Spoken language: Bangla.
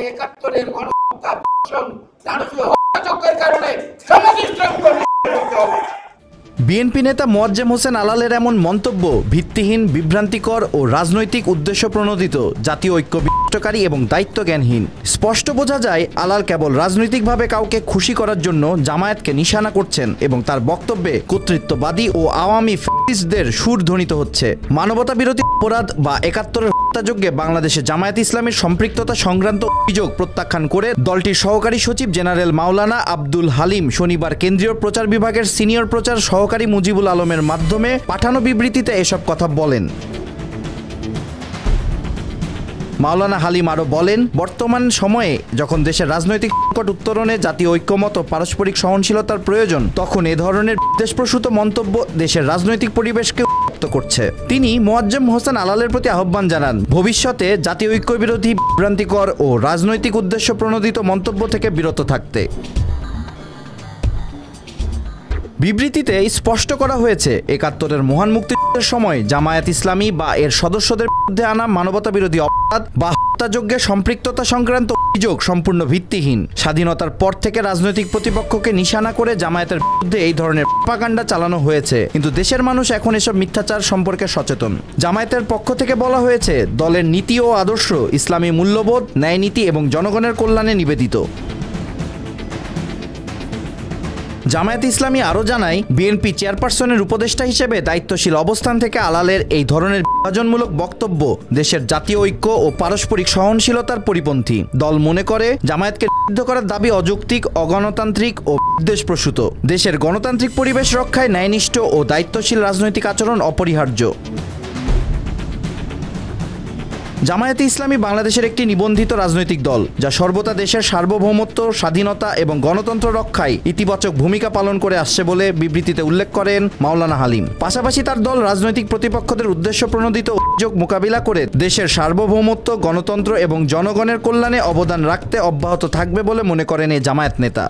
71-এর গণহত্যা কারণে বিএনপি নেতা মোয়াজ্জেম হোসেন আলালের এমন মন্তব্য ভিত্তিহীন, বিভ্রান্তিকর ও রাজনৈতিক উদ্দেশ্য প্রণোদিত, জাতীয় ঐক্য বিনষ্টকারী এবং দায়িত্বজ্ঞানহীন। স্পষ্ট বোঝা যায় আলাল কেবল রাজনৈতিকভাবে কাউকে খুশি করার জন্য জামায়াতকে নিশানা করছেন এবং তার বক্তব্যে কর্তৃত্ববাদী ও আওয়ামী ফ্যাসিস্টদের সুর ধ্বনিত হচ্ছে। মানবতা বিরোধী অপরাধ বা 71-এর হত্যাযজ্ঞে বাংলাদেশে জামায়াত ইসলামীর সম্পৃক্ততা সংক্রান্ত অভিযোগ প্রত্যাখ্যান করে দলটির সহকারী সচিব জেনারেল মাওলানা আব্দুল হালিম শনিবার কেন্দ্রীয় প্রচার বিভাগের সিনিয়র প্রচার সহকারী মুজিবুল আলমের মাধ্যমে পাঠানো বিবৃতিতে এসব কথা বলেন। মাওলানা হালিম আরও বলেন, বর্তমান সময়ে যখন দেশের রাজনৈতিক সংকট উত্তরণে জাতীয় ঐক্যমত ও পারস্পরিক সহনশীলতার প্রয়োজন, তখন এ ধরনের বিদ্বেষপ্রসূত মন্তব্য দেশের রাজনৈতিক পরিবেশকে উত্তপ্ত করছে। তিনি মোয়াজ্জেম হোসেন আলালের প্রতি আহ্বান জানান, ভবিষ্যতে জাতীয় ঐক্য বিরোধী, বিভ্রান্তিকর ও রাজনৈতিক উদ্দেশ্য প্রণোদিত মন্তব্য থেকে বিরত থাকতে। বিবৃতিতে স্পষ্ট করা হয়েছে, 71-এর মহান মুক্তিযুদ্ধের সময় জামায়াত ইসলামী বা এর সদস্যদের বিরুদ্ধে আনা মানবতা বিরোধী অপরাধ বা হত্যাযজ্ঞে সম্পৃক্ততা সংক্রান্ত অভিযোগ সম্পূর্ণ ভিত্তিহীন। স্বাধীনতার পর থেকে রাজনৈতিক প্রতিপক্ষকে নিশানা করে জামায়াতের বিরুদ্ধে এই ধরনের প্রপাগান্ডা চালানো হয়েছে, কিন্তু দেশের মানুষ এখন এসব মিথ্যাচার সম্পর্কে সচেতন। জামায়াতের পক্ষ থেকে বলা হয়েছে, দলের নীতি ও আদর্শ ইসলামী মূল্যবোধ, ন্যায়নীতি এবং জনগণের কল্যাণে নিবেদিত। জামায়াত ইসলামী আরও জানায়, বিএনপি চেয়ারপারসনের উপদেষ্টা হিসেবে দায়িত্বশীল অবস্থান থেকে আলালের এই ধরনের বিভাজনমূলক বক্তব্য দেশের জাতীয় ঐক্য ও পারস্পরিক সহনশীলতার পরিপন্থী। দল মনে করে জামায়াতকে নিষিদ্ধ করার দাবি অযৌক্তিক, অগণতান্ত্রিক ও বিদ্বেষপ্রসূত। দেশের গণতান্ত্রিক পরিবেশ রক্ষায় ন্যায়নিষ্ঠ ও দায়িত্বশীল রাজনৈতিক আচরণ অপরিহার্য। জামায়াতে ইসলামী বাংলাদেশের একটি নিবন্ধিত রাজনৈতিক দল, যা সর্বদা দেশের সার্বভৌমত্ব, স্বাধীনতা এবং গণতন্ত্র রক্ষায় ইতিবাচক ভূমিকা পালন করে আসছে বলে বিবৃতিতে উল্লেখ করেন মাওলানা হালিম। পাশাপাশি তার দল রাজনৈতিক প্রতিপক্ষদের উদ্দেশ্য প্রণোদিত অভিযোগ মোকাবিলা করে দেশের সার্বভৌমত্ব, গণতন্ত্র এবং জনগণের কল্যাণে অবদান রাখতে অব্যাহত থাকবে বলে মনে করেন এই জামায়াত নেতা।